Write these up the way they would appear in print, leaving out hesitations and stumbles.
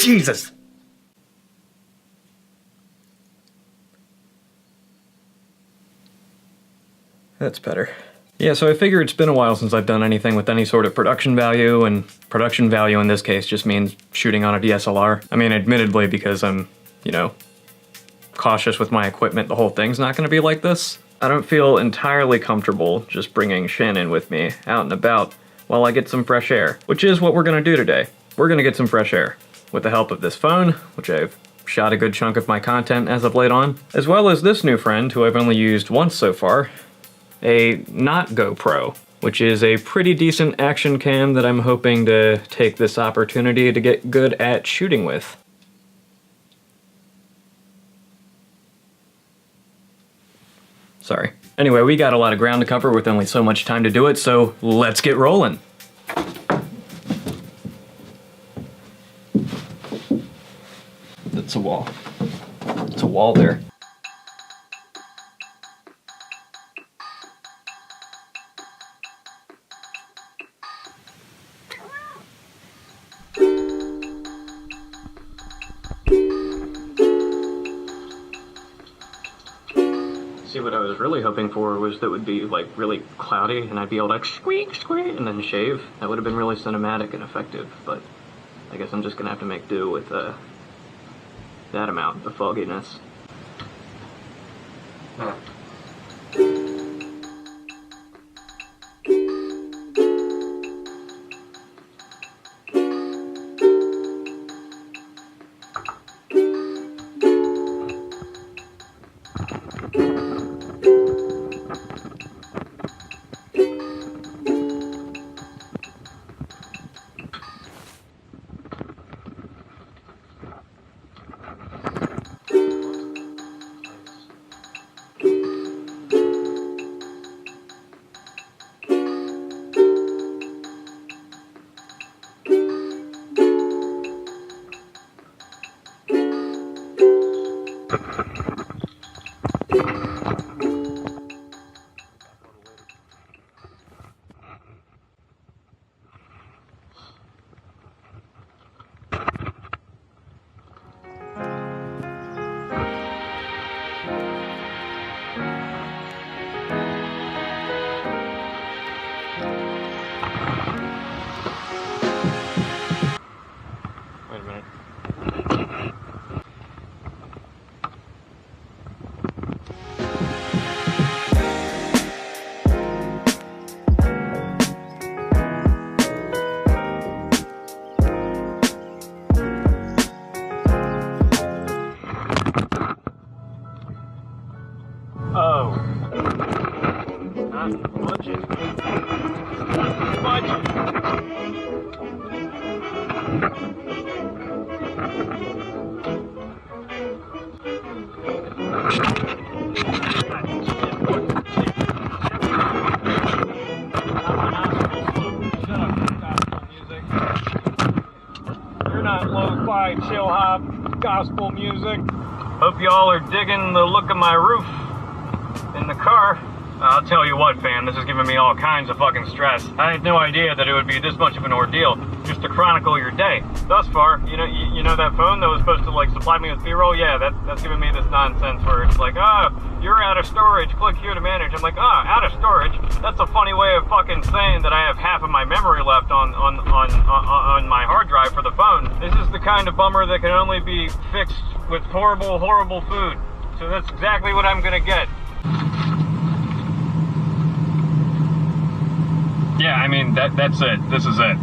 Jesus! That's better. Yeah, so I figure it's been a while since I've done anything with any sort of production value, and production value in this case just means shooting on a DSLR. I mean, admittedly, because I'm, you know, cautious with my equipment, the whole thing's not gonna be like this. I don't feel entirely comfortable just bringing Shannon with me out and about while I get some fresh air, which is what we're gonna do today. We're gonna get some fresh air with the help of this phone, which I've shot a good chunk of my content as of late on, as well as this new friend who I've only used once so far, a not GoPro, which is a pretty decent action cam that I'm hoping to take this opportunity to get good at shooting with. Sorry. Anyway, we got a lot of ground to cover with only so much time to do it, so let's get rolling. It's a wall. It's a wall there. See, what I was really hoping for was that it would be like really cloudy and I'd be able to like squeak, squeak, and then shave. That would have been really cinematic and effective, but I guess I'm just gonna have to make do with that amount of fogginess. Chill hop gospel music. Hope y'all are digging the look of my roof in the car. I'll tell you what, fam, this is giving me all kinds of fucking stress. I had no idea that it would be this much of an ordeal just to chronicle your day. Thus far, you know that phone that was supposed to like supply me with B-roll? Yeah, that's giving me this nonsense where it's like, you're out of storage, click here to manage. I'm like, out of storage? That's a funny way of fucking saying that I have half of my memory left on my hard drive for the phone. This is the kind of bummer that can only be fixed with horrible, horrible food. So that's exactly what I'm gonna get. Yeah, I mean, that's it. This is it.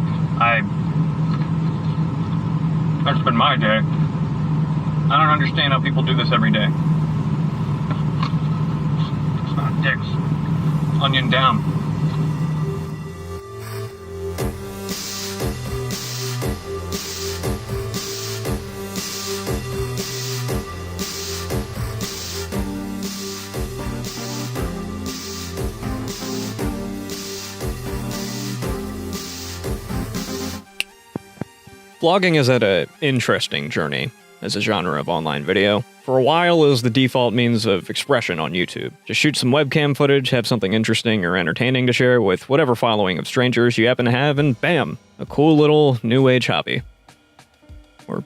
That's been my day. I don't understand how people do this every day. Dicks. Onion down. Vlogging has had an interesting journey as a genre of online video. For a while, it was the default means of expression on YouTube. Just shoot some webcam footage, have something interesting or entertaining to share with whatever following of strangers you happen to have, and bam, a cool little new age hobby. Or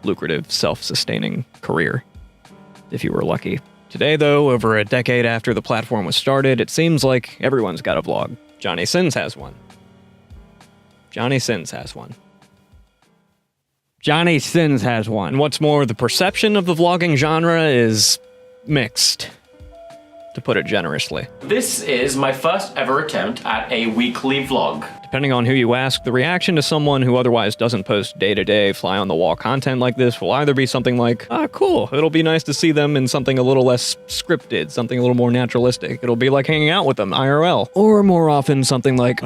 lucrative, self-sustaining career, if you were lucky. Today, though, over a decade after the platform was started, it seems like everyone's got a vlog. Johnny Sins has one. Johnny Sins has one. Johnny Sins has one. And what's more, the perception of the vlogging genre is mixed, to put it generously. This is my first ever attempt at a weekly vlog. Depending on who you ask, the reaction to someone who otherwise doesn't post day-to-day, fly-on-the-wall content like this will either be something like, cool, it'll be nice to see them in something a little less scripted, something a little more naturalistic. It'll be like hanging out with them, IRL. Or more often, something like,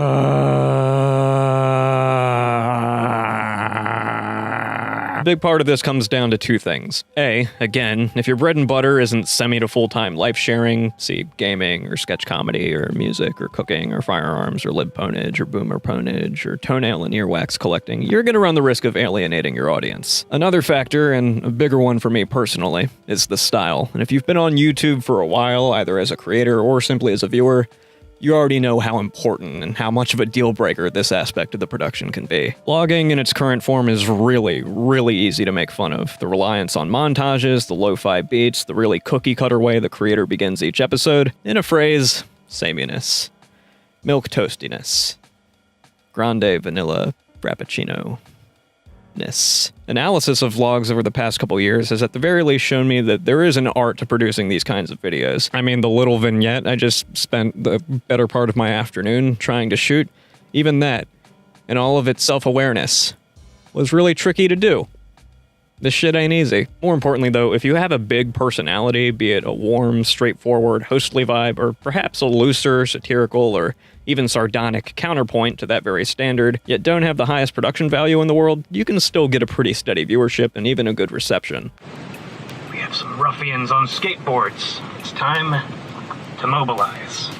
A big part of this comes down to two things. A, again, if your bread and butter isn't semi to full-time life sharing, see gaming or sketch comedy or music or cooking or firearms or lib ponage or boomer ponage or toenail and earwax collecting, you're gonna run the risk of alienating your audience. Another factor, and a bigger one for me personally, is the style. And if you've been on YouTube for a while, either as a creator or simply as a viewer, you already know how important and how much of a deal breaker this aspect of the production can be. Vlogging in its current form is really, really easy to make fun of. The reliance on montages, the lo-fi beats, the really cookie-cutter way the creator begins each episode. In a phrase, sameness. Milk toastiness. Grande vanilla frappuccino. Analysis of vlogs over the past couple years has at the very least shown me that there is an art to producing these kinds of videos. I mean, the little vignette I just spent the better part of my afternoon trying to shoot, even that, and all of its self-awareness, was really tricky to do. This shit ain't easy. More importantly, though, if you have a big personality, be it a warm, straightforward, hostly vibe, or perhaps a looser, satirical, or even sardonic counterpoint to that very standard, yet don't have the highest production value in the world, you can still get a pretty steady viewership and even a good reception. We have some ruffians on skateboards. It's time to mobilize.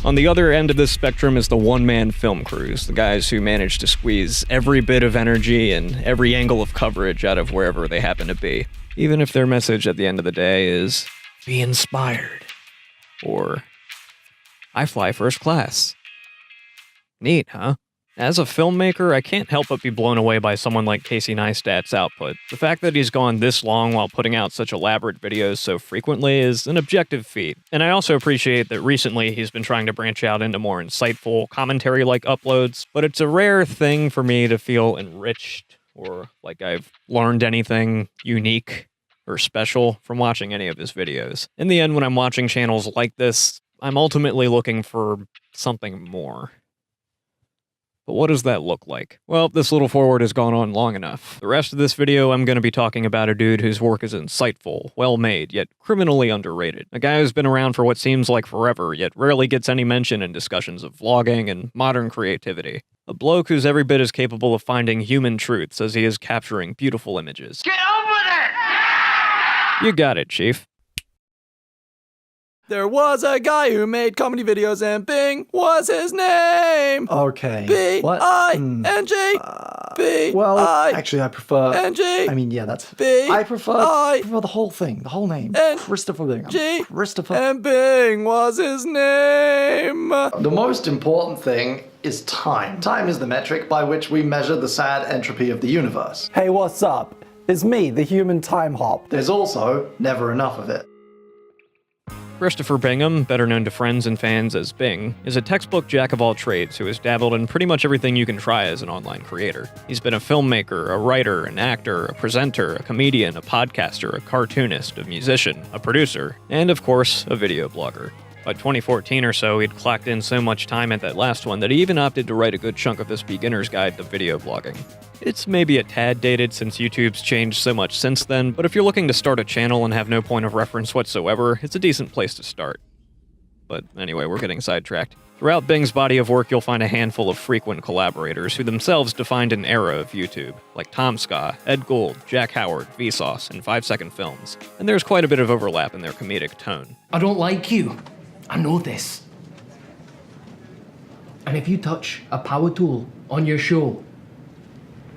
On the other end of this spectrum is the one-man film crews, the guys who manage to squeeze every bit of energy and every angle of coverage out of wherever they happen to be, even if their message at the end of the day is, be inspired, or, I fly first class. Neat, huh? As a filmmaker, I can't help but be blown away by someone like Casey Neistat's output. The fact that he's gone this long while putting out such elaborate videos so frequently is an objective feat. And I also appreciate that recently he's been trying to branch out into more insightful, commentary-like uploads, but it's a rare thing for me to feel enriched or like I've learned anything unique or special from watching any of his videos. In the end, when I'm watching channels like this, I'm ultimately looking for something more. But what does that look like? Well, this little forward has gone on long enough. The rest of this video, I'm going to be talking about a dude whose work is insightful, well-made, yet criminally underrated. A guy who's been around for what seems like forever, yet rarely gets any mention in discussions of vlogging and modern creativity. A bloke who's every bit as capable of finding human truths as he is capturing beautiful images. Get on with it! You got it, Chief. There was a guy who made comedy videos and Bing was his name. Okay. B-I-N-G. Well, B-I-N-G. actually, I prefer. I mean, yeah, that's. I prefer the whole thing, the whole name. Christopher Bingham. Christopher. And Bing was his name. The most important thing is time. Time is the metric by which we measure the sad entropy of the universe. Hey, what's up? It's me, the human time hop. There's also never enough of it. Christopher Bingham, better known to friends and fans as Bing, is a textbook jack-of-all-trades who has dabbled in pretty much everything you can try as an online creator. He's been a filmmaker, a writer, an actor, a presenter, a comedian, a podcaster, a cartoonist, a musician, a producer, and of course, a video blogger. By 2014 or so, he'd clocked in so much time at that last one that he even opted to write a good chunk of this beginner's guide to video blogging. It's maybe a tad dated since YouTube's changed so much since then, but if you're looking to start a channel and have no point of reference whatsoever, it's a decent place to start. But anyway, we're getting sidetracked. Throughout Bing's body of work, you'll find a handful of frequent collaborators who themselves defined an era of YouTube, like Tom Ska, Ed Gould, Jack Howard, Vsauce, and 5 Second Films, and there's quite a bit of overlap in their comedic tone. I don't like you. I know this. And if you touch a power tool on your show,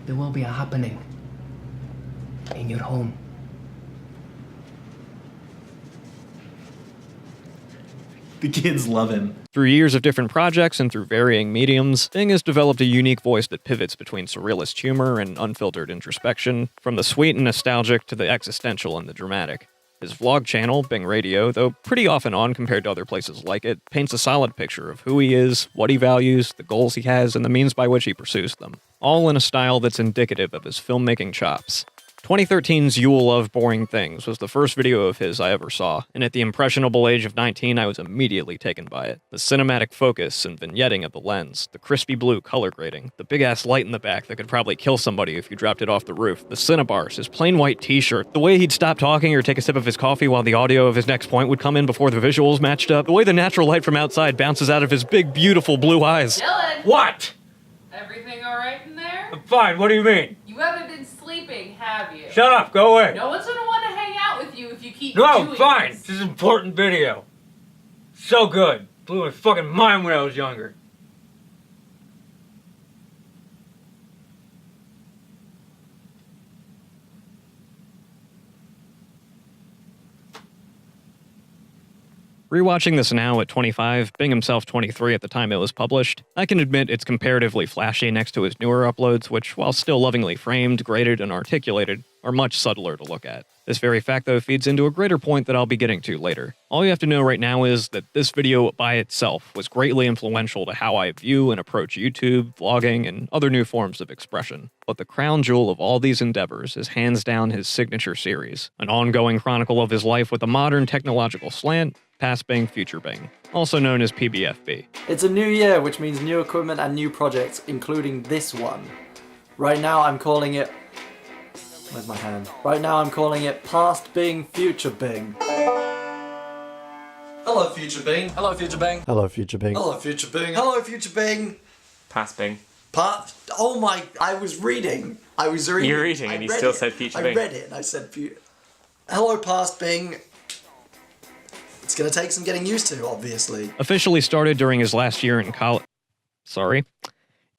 there will be a happening in your home. The kids love him. Through years of different projects and through varying mediums, Bing has developed a unique voice that pivots between surrealist humor and unfiltered introspection, from the sweet and nostalgic to the existential and the dramatic. His vlog channel, Bing Radio, though pretty off and on compared to other places like it, paints a solid picture of who he is, what he values, the goals he has, and the means by which he pursues them, all in a style that's indicative of his filmmaking chops. 2013's You Will Love Boring Things was the first video of his I ever saw, and at the impressionable age of 19, I was immediately taken by it. The cinematic focus and vignetting of the lens, the crispy blue color grading, the big-ass light in the back that could probably kill somebody if you dropped it off the roof, the cinebars, his plain white t-shirt, the way he'd stop talking or take a sip of his coffee while the audio of his next point would come in before the visuals matched up, the way the natural light from outside bounces out of his big, beautiful blue eyes. Dylan! What? Everything alright in there? I'm fine, what do you mean? You haven't been sleeping, have you? Shut up, go away. No one's gonna want to hang out with you if you keep No, doing fine. this. This is an important video. So good. Blew my fucking mind when I was younger. Rewatching this now at 25, Bing himself 23 at the time it was published, I can admit it's comparatively flashy next to his newer uploads, which, while still lovingly framed, graded, and articulated, are much subtler to look at. This very fact, though, feeds into a greater point that I'll be getting to later. All you have to know right now is that this video by itself was greatly influential to how I view and approach YouTube, vlogging, and other new forms of expression. But the crown jewel of all these endeavors is hands down his signature series, an ongoing chronicle of his life with a modern technological slant, Past Bing, Future Bing, also known as PBFB. It's a new year, which means new equipment and new projects, including this one. Right now I'm calling it... Where's my hand? Right now I'm calling it Past Bing, Future Bing. Hello, Future Bing. Hello, Future Bing. Hello, Future Bing. Hello, Future Bing. Hello, Future Bing. Past Bing. Oh my, I was reading. You're reading and you still said Future Bing. I read it and I said hello, Past Bing. It's gonna take some getting used to, obviously. Officially started during his last year in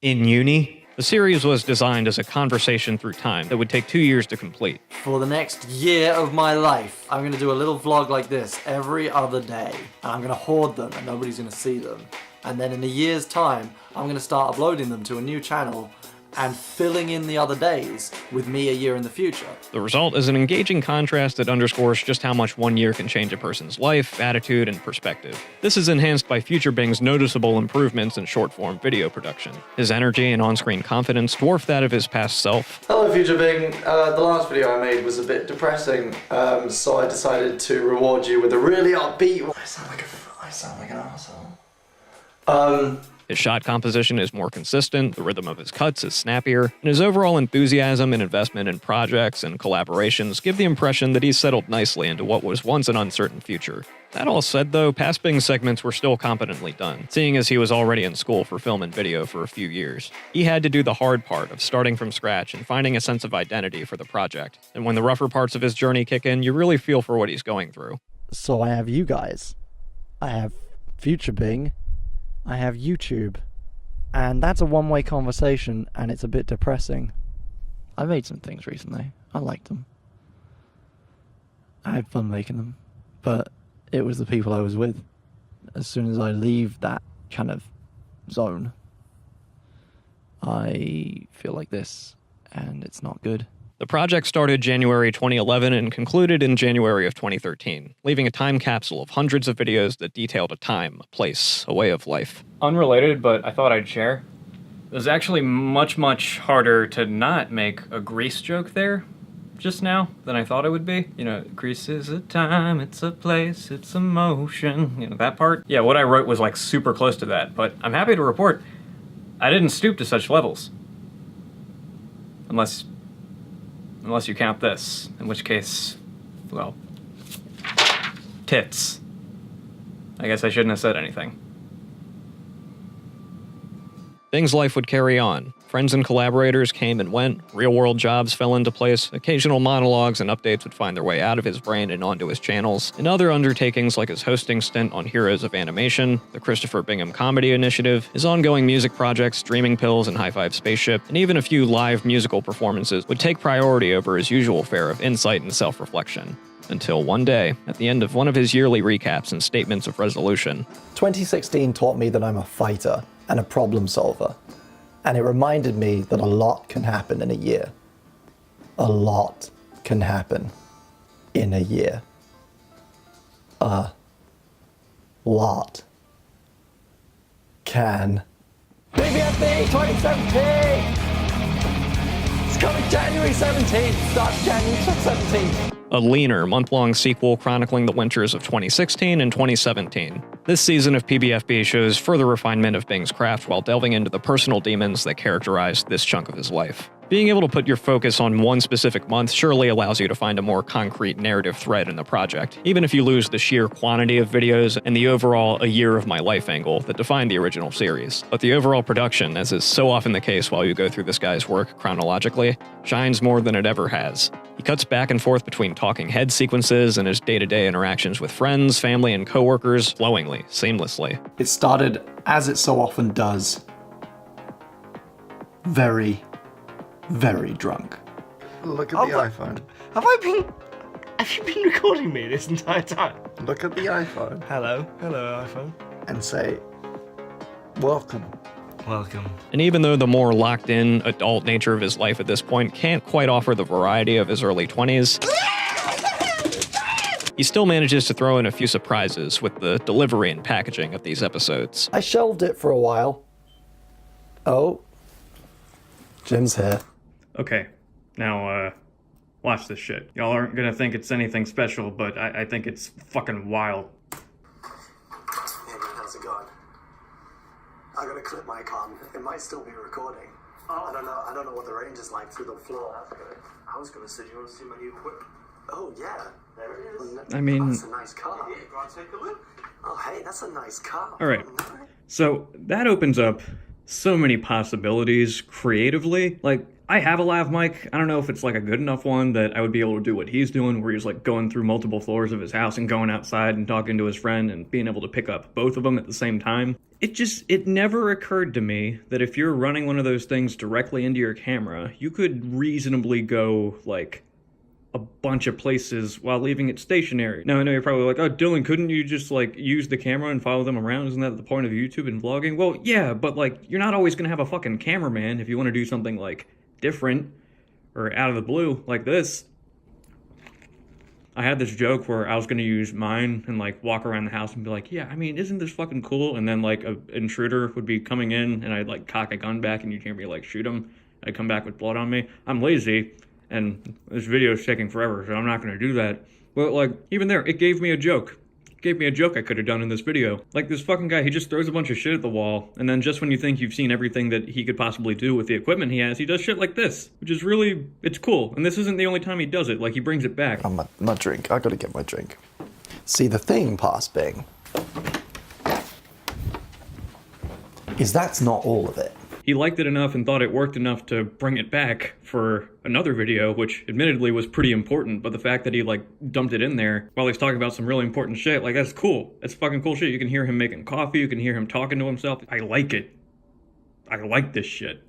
in uni, the series was designed as a conversation through time that would take 2 years to complete. For the next year of my life, I'm gonna do a little vlog like this every other day. And I'm gonna hoard them and nobody's gonna see them. And then in a year's time, I'm gonna start uploading them to a new channel and filling in the other days with me a year in the future. The result is an engaging contrast that underscores just how much 1 year can change a person's life, attitude, and perspective. This is enhanced by Future Bing's noticeable improvements in short-form video production. His energy and on-screen confidence dwarf that of his past self. Hello, Future Bing. The last video I made was a bit depressing, so I decided to reward you with a really upbeat one. I sound like an asshole. His shot composition is more consistent, the rhythm of his cuts is snappier, and his overall enthusiasm and investment in projects and collaborations give the impression that he's settled nicely into what was once an uncertain future. That all said, though, Past Bing's segments were still competently done, seeing as he was already in school for film and video for a few years. He had to do the hard part of starting from scratch and finding a sense of identity for the project, and when the rougher parts of his journey kick in, you really feel for what he's going through. So I have you guys. I have Future Bing. I have YouTube, and that's a one-way conversation, and it's a bit depressing. I made some things recently. I liked them. I had fun making them, but it was the people I was with. As soon as I leave that kind of zone, I feel like this, and it's not good. The project started January 2011 and concluded in January of 2013, leaving a time capsule of hundreds of videos that detailed a time, a place, a way of life. Unrelated, but I thought I'd share. It was actually much, much harder to not make a Grease joke there just now than I thought it would be. You know, Grease is a time, it's a place, it's a motion. You know, that part? Yeah, what I wrote was like super close to that, but I'm happy to report I didn't stoop to such levels. Unless you count this, in which case, well, tits. I guess I shouldn't have said anything. Bing's life would carry on. Friends and collaborators came and went, real-world jobs fell into place, occasional monologues and updates would find their way out of his brain and onto his channels, and other undertakings like his hosting stint on Heroes of Animation, the Christopher Bingham Comedy Initiative, his ongoing music projects, Streaming Pills and High Five Spaceship, and even a few live musical performances would take priority over his usual fare of insight and self-reflection. Until one day, at the end of one of his yearly recaps and statements of resolution. 2016 taught me that I'm a fighter and a problem solver. And it reminded me that a lot can happen in a year. A lot can happen in a year. A lot can. PBFB 2017! It's coming January 17th! Starts January 17th! A leaner, month-long sequel chronicling the winters of 2016 and 2017. This season of PBFB shows further refinement of Bing's craft while delving into the personal demons that characterized this chunk of his life. Being able to put your focus on one specific month surely allows you to find a more concrete narrative thread in the project, even if you lose the sheer quantity of videos and the overall a year of my life angle that defined the original series. But the overall production, as is so often the case while you go through this guy's work chronologically, shines more than it ever has. He cuts back and forth between talking head sequences and his day-to-day interactions with friends, family, and coworkers flowingly, seamlessly. It started, as it so often does, very drunk. Look at the iPhone. Have you been recording me this entire time? Look at the iPhone. Hello iPhone. And say, welcome. Welcome. And even though the more locked-in, adult nature of his life at this point can't quite offer the variety of his early 20s, he still manages to throw in a few surprises with the delivery and packaging of these episodes. I shelved it for a while. Oh. Jim's here. Okay, now, watch this shit. Y'all aren't gonna think it's anything special, but I think it's fucking wild. Hey man, how's it going? I gotta clip my con. It might still be recording. I don't know what the range is like through the floor. That's good. I was gonna say, do you want to see my new equipment? Oh yeah, there it is. I mean, that's a nice car. Yeah, go on, take a look. Oh hey, that's a nice car. Alright, so that opens up so many possibilities creatively. Like, I have a lav mic. I don't know if it's like a good enough one that I would be able to do what he's doing, where he's like going through multiple floors of his house and going outside and talking to his friend and being able to pick up both of them at the same time. It never occurred to me that if you're running one of those things directly into your camera, you could reasonably go like a bunch of places while leaving it stationary. Now I know you're probably like, oh Dylan, couldn't you just like use the camera and follow them around? Isn't that the point of YouTube and vlogging? Well, yeah, but like you're not always gonna have a fucking cameraman if you want to do something like different or out of the blue like this. I had this joke where I was gonna use mine and like walk around the house and be like, yeah, I mean, isn't this fucking cool? And then like an intruder would be coming in and I'd like cock a gun back and you'd hear me like shoot him. I'd come back with blood on me. I'm lazy. And this video is taking forever, so I'm not going to do that. But, like, even there, it gave me a joke. It gave me a joke I could have done in this video. Like, this fucking guy, he just throws a bunch of shit at the wall, and then just when you think you've seen everything that he could possibly do with the equipment he has, he does shit like this. Which is really, it's cool. And this isn't the only time he does it. Like, he brings it back. My drink. I gotta get my drink. See, the thing, past Bing, is that's not all of it. He liked it enough and thought it worked enough to bring it back for another video, which admittedly was pretty important, but the fact that he like dumped it in there while he's talking about some really important shit, like that's cool. That's fucking cool shit. You can hear him making coffee, you can hear him talking to himself. I like it. I like this shit.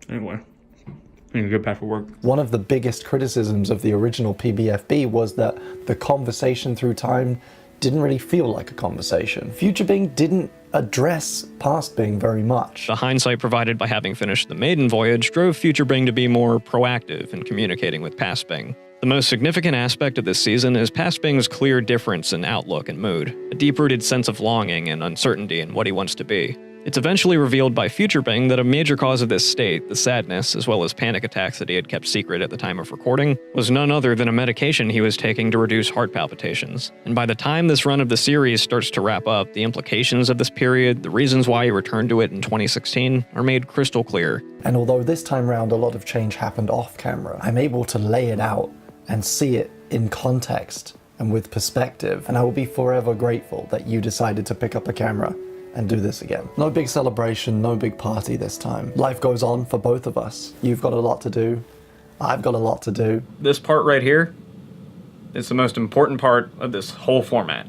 Anyway, I need to get back to work. One of the biggest criticisms of the original PBFB was that the conversation through time didn't really feel like a conversation. Future Bing didn't address past Bing very much. The hindsight provided by having finished the maiden voyage drove Future Bing to be more proactive in communicating with past Bing. The most significant aspect of this season is past Bing's clear difference in outlook and mood, a deep-rooted sense of longing and uncertainty in what he wants to be. It's eventually revealed by Future Bing that a major cause of this state, the sadness as well as panic attacks that he had kept secret at the time of recording, was none other than a medication he was taking to reduce heart palpitations. And by the time this run of the series starts to wrap up, the implications of this period, the reasons why he returned to it in 2016, are made crystal clear. And although this time round a lot of change happened off camera, I'm able to lay it out and see it in context and with perspective, and I will be forever grateful that you decided to pick up a camera and do this again. No big celebration, no big party this time. Life goes on for both of us. You've got a lot to do. I've got a lot to do. This part right here is the most important part of this whole format.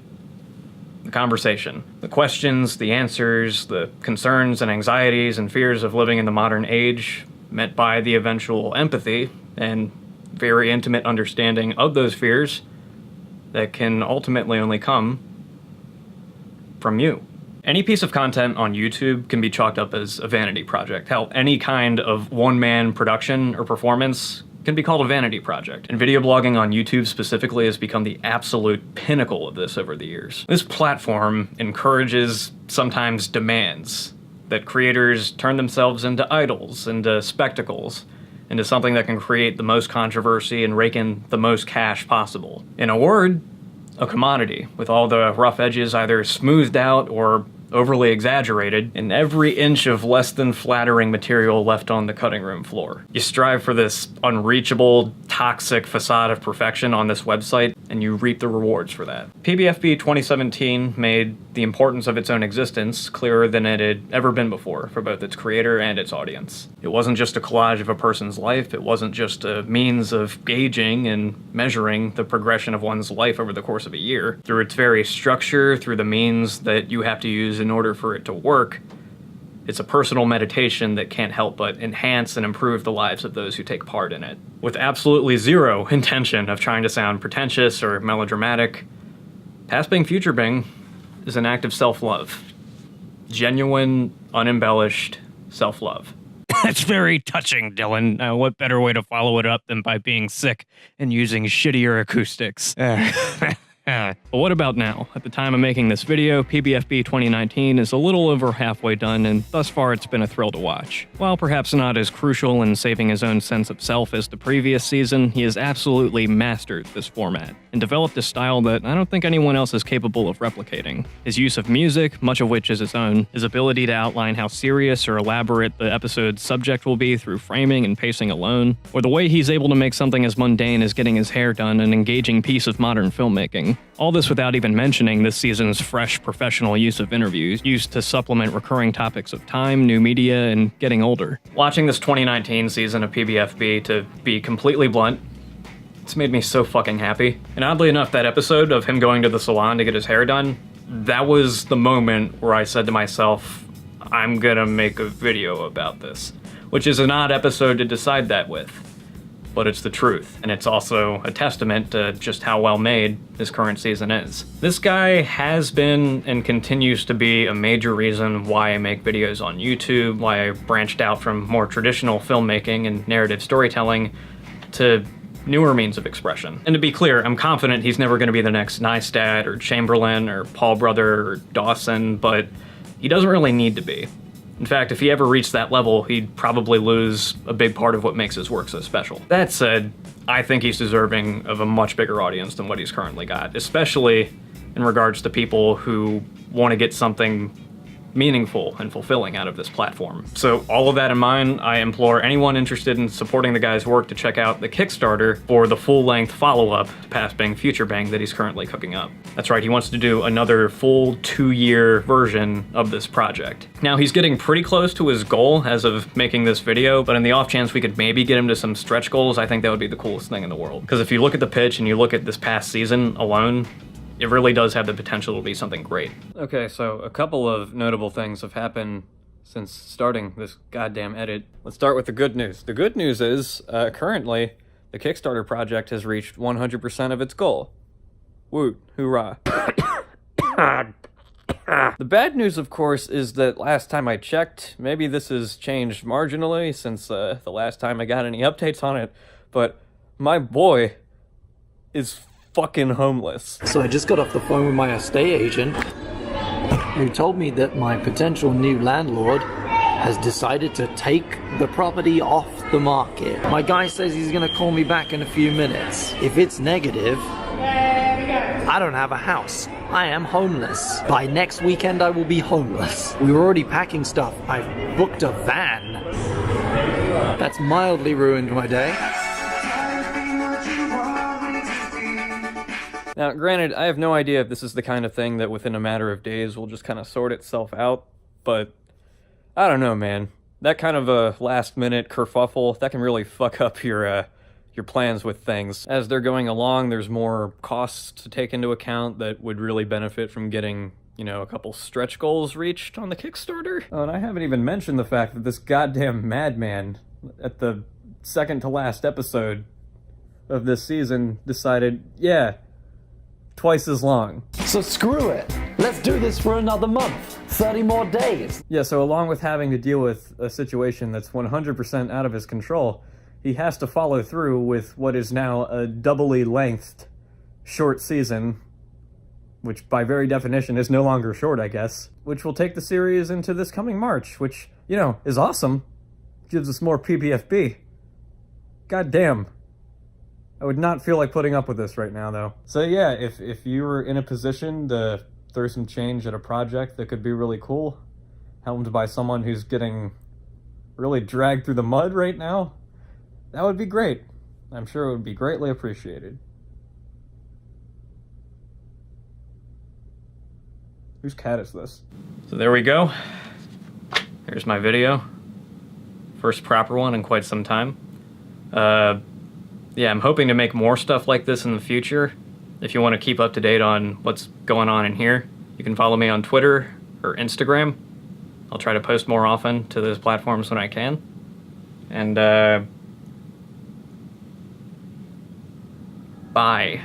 The conversation. The questions, the answers, the concerns and anxieties and fears of living in the modern age, met by the eventual empathy and very intimate understanding of those fears that can ultimately only come from you. Any piece of content on YouTube can be chalked up as a vanity project. Hell, any kind of one-man production or performance can be called a vanity project. And video blogging on YouTube specifically has become the absolute pinnacle of this over the years. This platform encourages, sometimes demands, that creators turn themselves into idols, into spectacles, into something that can create the most controversy and rake in the most cash possible. In a word, a commodity, with all the rough edges either smoothed out or overly exaggerated, and every inch of less than flattering material left on the cutting room floor. You strive for this unreachable, toxic facade of perfection on this website, and you reap the rewards for that. PBFB 2017 made the importance of its own existence clearer than it had ever been before for both its creator and its audience. It wasn't just a collage of a person's life, it wasn't just a means of gauging and measuring the progression of one's life over the course of a year. Through its very structure, through the means that you have to use in order for it to work, it's a personal meditation that can't help but enhance and improve the lives of those who take part in it. With absolutely zero intention of trying to sound pretentious or melodramatic, Past Bing, Future Bing is an act of self-love. Genuine, unembellished self-love. That's very touching, Dylan. What better way to follow it up than by being sick and using shittier acoustics? But what about now? At the time of making this video, PBFB 2019 is a little over halfway done, and thus far it's been a thrill to watch. While perhaps not as crucial in saving his own sense of self as the previous season, he has absolutely mastered this format, and developed a style that I don't think anyone else is capable of replicating. His use of music, much of which is his own, his ability to outline how serious or elaborate the episode's subject will be through framing and pacing alone, or the way he's able to make something as mundane as getting his hair done an engaging piece of modern filmmaking. All this without even mentioning this season's fresh professional use of interviews, used to supplement recurring topics of time, new media, and getting older. Watching this 2019 season of PBFB, to be completely blunt, it's made me so fucking happy. And oddly enough, that episode of him going to the salon to get his hair done, that was the moment where I said to myself, I'm gonna make a video about this. Which is an odd episode to decide that with. But it's the truth, and it's also a testament to just how well made this current season is. This guy has been and continues to be a major reason why I make videos on YouTube, why I branched out from more traditional filmmaking and narrative storytelling to newer means of expression. And to be clear, I'm confident he's never going to be the next Neistat or Chamberlain or Paul Brother or Dawson, but he doesn't really need to be. In fact, if he ever reached that level, he'd probably lose a big part of what makes his work so special. That said, I think he's deserving of a much bigger audience than what he's currently got, especially in regards to people who want to get something meaningful and fulfilling out of this platform. So all of that in mind, I implore anyone interested in supporting the guy's work to check out the Kickstarter for the full-length follow-up to Past Bing, Future Bing that he's currently cooking up. That's right, he wants to do another full 2-year version of this project. Now, he's getting pretty close to his goal as of making this video, but in the off chance we could maybe get him to some stretch goals, I think that would be the coolest thing in the world. Because if you look at the pitch and you look at this past season alone, it really does have the potential to be something great. Okay, so a couple of notable things have happened since starting this goddamn edit. Let's start with the good news. The good news is, currently, the Kickstarter project has reached 100% of its goal. Woot, hoorah. The bad news, of course, is that last time I checked, maybe this has changed marginally since the last time I got any updates on it, but my boy is fucking homeless. So I just got off the phone with my estate agent, who told me that my potential new landlord has decided to take the property off the market. My guy says he's gonna call me back in a few minutes. If it's negative, I don't have a house. I am homeless. By next weekend, I will be homeless. We were already packing stuff. I've booked a van. That's mildly ruined my day. Now, granted, I have no idea if this is the kind of thing that within a matter of days will just kind of sort itself out, but I don't know, man. That kind of a last-minute kerfuffle, that can really fuck up your plans with things. As they're going along, there's more costs to take into account that would really benefit from getting, you know, a couple stretch goals reached on the Kickstarter. Oh, and I haven't even mentioned the fact that this goddamn madman at the second to last episode of this season decided, yeah, twice as long. So screw it. Let's do this for another month. 30 more days. Yeah, so along with having to deal with a situation that's 100% out of his control, he has to follow through with what is now a doubly lengthed short season, which by very definition is no longer short, I guess, which will take the series into this coming March, which, you know, is awesome. Gives us more PBFB. God damn. I would not feel like putting up with this right now, though. So yeah, if you were in a position to throw some change at a project that could be really cool, helmed by someone who's getting really dragged through the mud right now, that would be great. I'm sure it would be greatly appreciated. Whose cat is this? So there we go. Here's my video. First proper one in quite some time. Yeah, I'm hoping to make more stuff like this in the future. If you want to keep up to date on what's going on in here, you can follow me on Twitter or Instagram. I'll try to post more often to those platforms when I can. And, bye.